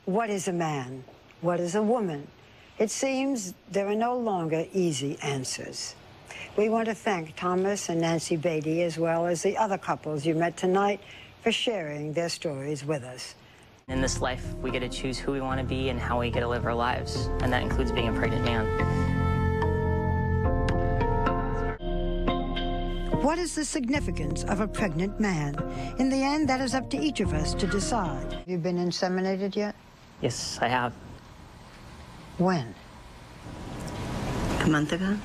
What is a man? What is a woman? It seems there are no longer easy answers. We want to thank Thomas and Nancy Beatie, as well as the other couples you met tonight, for sharing their stories with us. In this life, we get to choose who we want to be and how we get to live our lives, and that includes being a pregnant man. What is the significance of a pregnant man? In the end, that is up to each of us to decide. Have you been inseminated yet? Yes, I have. When? A month ago?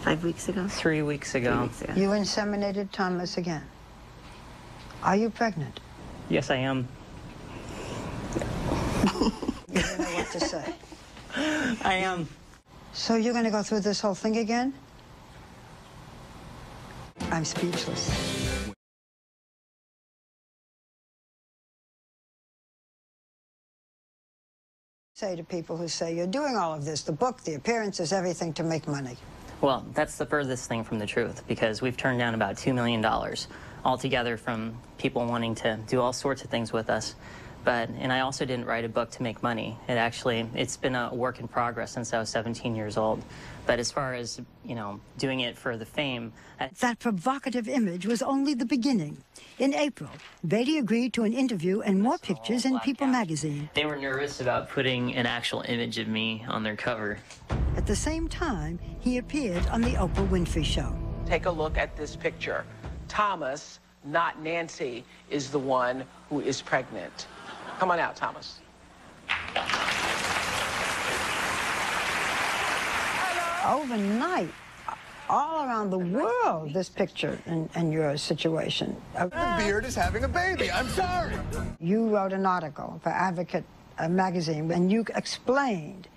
5 weeks ago? 3 weeks ago. 3 weeks ago. You inseminated Thomas again. Are you pregnant? Yes, I am. You don't know what to say. I am. So you're going to go through this whole thing again? I'm speechless. Say to people who say, you're doing all of this, the book, the appearances, everything to make money. Well, that's the furthest thing from the truth, because we've turned down about $2 million altogether from people wanting to do all sorts of things with us. And I also didn't write a book to make money. It's been a work in progress since I was 17 years old. But as far as, doing it for the fame... That provocative image was only the beginning. In April, Beatie agreed to an interview and more pictures in People magazine. They were nervous about putting an actual image of me on their cover. At the same time, he appeared on the Oprah Winfrey Show. Take a look at this picture. Thomas, not Nancy, is the one who is pregnant. Come on out, Thomas. Overnight, all around the world, this picture and your situation. The beard is having a baby. I'm sorry. You wrote an article for Advocate magazine, and you explained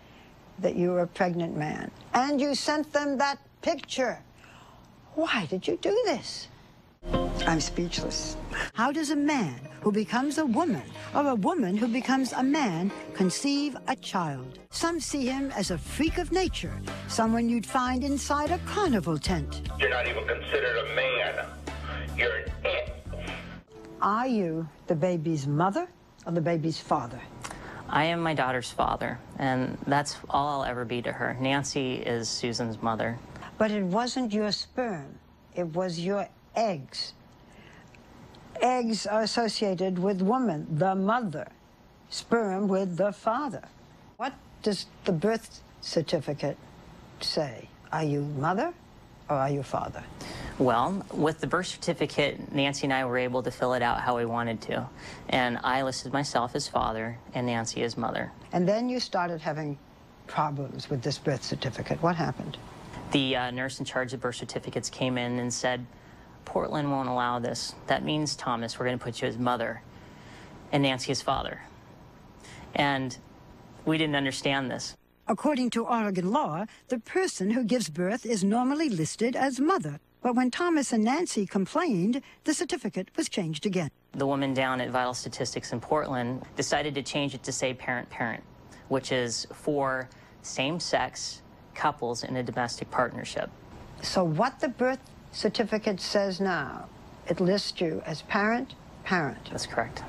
that you were a pregnant man. And you sent them that picture. Why did you do this? I'm speechless. How does a man who becomes a woman or a woman who becomes a man conceive a child? Some see him as a freak of nature, someone you'd find inside a carnival tent. You're not even considered a man. You're an it. Are you the baby's mother or the baby's father? I am my daughter's father, and that's all I'll ever be to her. Nancy is Susan's mother. But it wasn't your sperm. It was your eggs. Eggs are associated with woman, the mother. Sperm with the father. What does the birth certificate say? Are you mother or are you father? Well, with the birth certificate, Nancy and I were able to fill it out how we wanted to. And I listed myself as father and Nancy as mother. And then you started having problems with this birth certificate. What happened? The nurse in charge of birth certificates came in and said, Portland won't allow this. That means, Thomas, we're going to put you as mother and Nancy as father. And we didn't understand this. According to Oregon law, the person who gives birth is normally listed as mother. But when Thomas and Nancy complained, the certificate was changed again. The woman down at Vital Statistics in Portland decided to change it to say parent-parent, which is for same-sex couples in a domestic partnership. So what the birth certificate says now, it lists you as parent-parent. That's correct.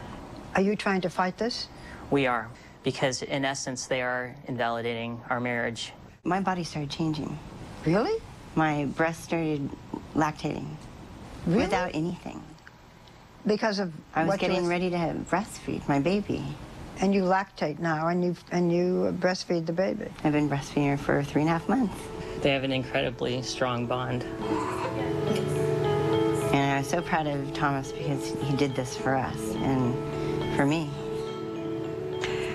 Are you trying to fight this? We are, because in essence, they are invalidating our marriage. My body started changing. Really? My breast started lactating. Really? Without anything. Because of I was what getting ready to breastfeed my baby. And you lactate now, and you breastfeed the baby. I've been breastfeeding her for 3.5 months. They have an incredibly strong bond. And I was so proud of Thomas because he did this for us and for me.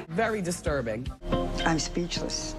Very disturbing. I'm speechless.